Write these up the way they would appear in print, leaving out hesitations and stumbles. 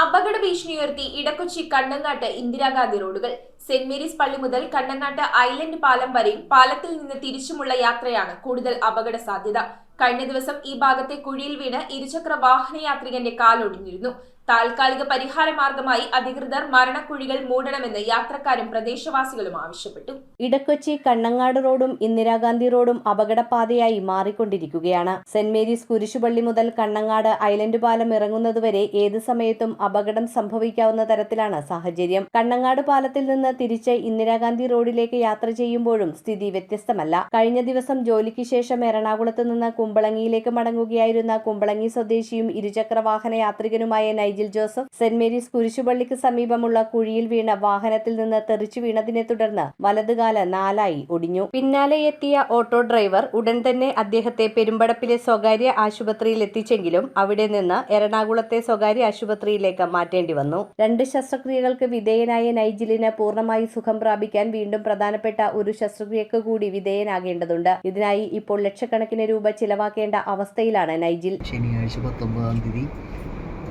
അപകട ഭീഷണിയുയർത്തി ഇടക്കൊച്ചി കണ്ണങ്ങാട്ട് ഇന്ദിരാഗാന്ധി റോഡുകൾ. Saint Mary's പള്ളി മുതൽ കണ്ണങ്ങാട്ട് ഐലൻഡ് പാലം വരെയും പാലത്തിൽ നിന്ന് തിരിച്ചുമുള്ള യാത്രയാണ് കൂടുതൽ അപകട സാധ്യത. കഴിഞ്ഞ ദിവസം ഈ ഭാഗത്തെ കുഴിയിൽ വീണ് ഇരുചക്ര വാഹനയാത്രികന്റെ കാലൊടിഞ്ഞിരുന്നു. താൽക്കാലിക പരിഹാര മാർഗമായി അധികൃതർ മരണക്കുഴികൾ മൂടണമെന്ന് യാത്രക്കാരും പ്രദേശവാസികളും ആവശ്യപ്പെട്ടു. ഇടക്കൊച്ചി കണ്ണങ്ങാട് റോഡും ഇന്ദിരാഗാന്ധി റോഡും അപകടപാതയായി മാറിക്കൊണ്ടിരിക്കുകയാണ്. സെന്റ് മേരീസ് കുരിശുപള്ളി മുതൽ കണ്ണങ്ങാട് ഐലൻഡ് പാലം ഇറങ്ങുന്നതുവരെ ഏത് സമയത്തും അപകടം സംഭവിക്കാവുന്ന തരത്തിലാണ് സാഹചര്യം. കണ്ണങ്ങാട് പാലത്തിൽ നിന്ന് തിരിച്ച് ഇന്ദിരാഗാന്ധി റോഡിലേക്ക് യാത്ര ചെയ്യുമ്പോഴും സ്ഥിതി വ്യത്യസ്തമല്ല. കഴിഞ്ഞ ദിവസം ജോലിക്ക് ശേഷം എറണാകുളത്ത് നിന്ന് കുമ്പളങ്ങിയിലേക്ക് മടങ്ങുകയായിരുന്ന കുമ്പളങ്ങി സ്വദേശിയും ഇരുചക്ര വാഹന യാത്രികനുമായ നൈജിൽ ജോസഫ് സെന്റ് മേരീസ് കുരിശുപള്ളിക്ക് സമീപമുള്ള കുഴിയിൽ വീണ വാഹനത്തിൽ നിന്ന് തെറിച്ചു വീണതിനെ തുടർന്ന് വലതുകാല് 4 ഒടിഞ്ഞു. പിന്നാലെ എത്തിയ ഓട്ടോ ഡ്രൈവർ ഉടൻ തന്നെ അദ്ദേഹത്തെ പെരുമ്പടപ്പിലെ സ്വകാര്യ ആശുപത്രിയിൽ എത്തിച്ചെങ്കിലും അവിടെ നിന്ന് എറണാകുളത്തെ സ്വകാര്യ ആശുപത്രിയിലേക്ക് മാറ്റേണ്ടി വന്നു. 2 ശസ്ത്രക്രിയകൾക്ക് വിധേയനായ നൈജിലിന് പൂർണ്ണമായി സുഖം പ്രാപിക്കാൻ വീണ്ടും പ്രധാനപ്പെട്ട ഒരു ശസ്ത്രക്രിയക്ക് കൂടി വിധേയനാകേണ്ടതുണ്ട്. ഇതിനായി ഇപ്പോൾ ലക്ഷക്കണക്കിന് രൂപ ചിലവാക്കേണ്ട അവസ്ഥയിലാണ് നൈജിൽ. ശനിയാഴ്ച 19-ാം തീയതി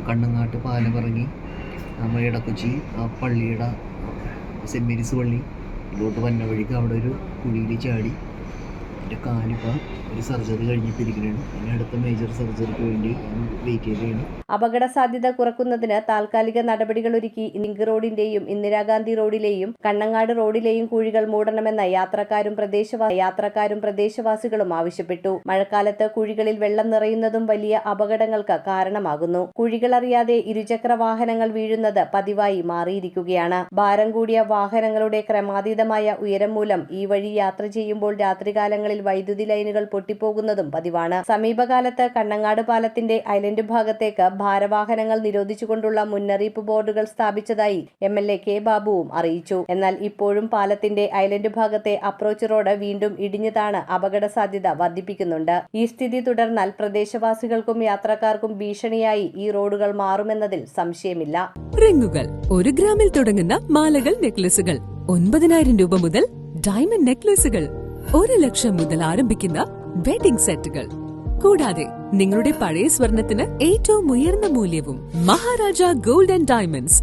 കണ്ണങ്ങാട്ട് പാലമിറങ്ങി നമ്മൾ ഇടക്കൊച്ചി പള്ളിയുടെ സെന്റ് മേരീസ് പള്ളി ഇങ്ങോട്ട് വന്ന വഴിക്ക് അവിടെ ഒരു കുഴിയിൽ ചാടി എൻ്റെ കാലിപ്പോൾ ഒരു സർജറി കഴിഞ്ഞിട്ടിരിക്കുകയാണ്. അതിന് അടുത്ത മേജർ സർജറിക്ക് വേണ്ടി വെയിറ്റ് ചെയ്യുകയാണ്. അപകട സാധ്യത കുറക്കുന്നതിന് താൽക്കാലിക നടപടികളൊരുക്കി ലിങ്ക് റോഡിന്റെയും ഇന്ദിരാഗാന്ധി റോഡിലെയും കണ്ണങ്ങാട് റോഡിലെയും കുഴികൾ മൂടണമെന്ന് യാത്രക്കാരും പ്രദേശവാസികളും ആവശ്യപ്പെട്ടു. മഴക്കാലത്ത് കുഴികളിൽ വെള്ളം നിറയുന്നതും വലിയ അപകടങ്ങൾക്ക് കാരണമാകുന്നു. കുഴികളറിയാതെ ഇരുചക്ര വാഹനങ്ങൾ വീഴുന്നത് പതിവായി മാറിയിരിക്കുകയാണ്. ഭാരം കൂടിയ വാഹനങ്ങളുടെ ക്രമാതീതമായ ഉയരം മൂലം ഈ വഴി യാത്ര ചെയ്യുമ്പോൾ രാത്രികാലങ്ങളിൽ വൈദ്യുതി ലൈനുകൾ പൊട്ടിപ്പോകുന്നതും പതിവാണ്. സമീപകാലത്ത് കണ്ണങ്ങാട് പാലത്തിന്റെ ഐലൻഡ് ഭാഗത്തേക്ക് ഭാരവാഹനങ്ങൾ നിരോധിച്ചുകൊണ്ടുള്ള മുന്നറിയിപ്പ് ബോർഡുകൾ സ്ഥാപിച്ചതായി MLA കെ ബാബുവും അറിയിച്ചു. എന്നാൽ ഇപ്പോഴും പാലത്തിന്റെ ഐലൻഡ് ഭാഗത്തെ അപ്രോച്ച് റോഡ് വീണ്ടും ഇടിഞ്ഞതാണ് അപകട സാധ്യത വർദ്ധിപ്പിക്കുന്നുണ്ട്. ഈ സ്ഥിതി തുടർന്നാൽ പ്രദേശവാസികൾക്കും യാത്രക്കാർക്കും ഭീഷണിയായി ഈ റോഡുകൾ മാറുമെന്നതിൽ സംശയമില്ല. റിങ്ങുകൾ 1 ഗ്രാമിൽ തുടങ്ങുന്ന മാലകൾ, നെക്ലസുകൾ 9,000 രൂപ മുതൽ ഡയമണ്ട് നെക്ലസുകൾ 1 ലക്ഷം മുതൽ ആരംഭിക്കുന്ന വെഡിംഗ് സെറ്റുകൾ, കൂടാതെ നിങ്ങളുടെ പഴയ സ്വർണത്തിന് ഏറ്റവും ഉയർന്ന മൂല്യവും മഹാരാജ ഗോൾഡ് ആൻഡ് ഡയമണ്ട്സ്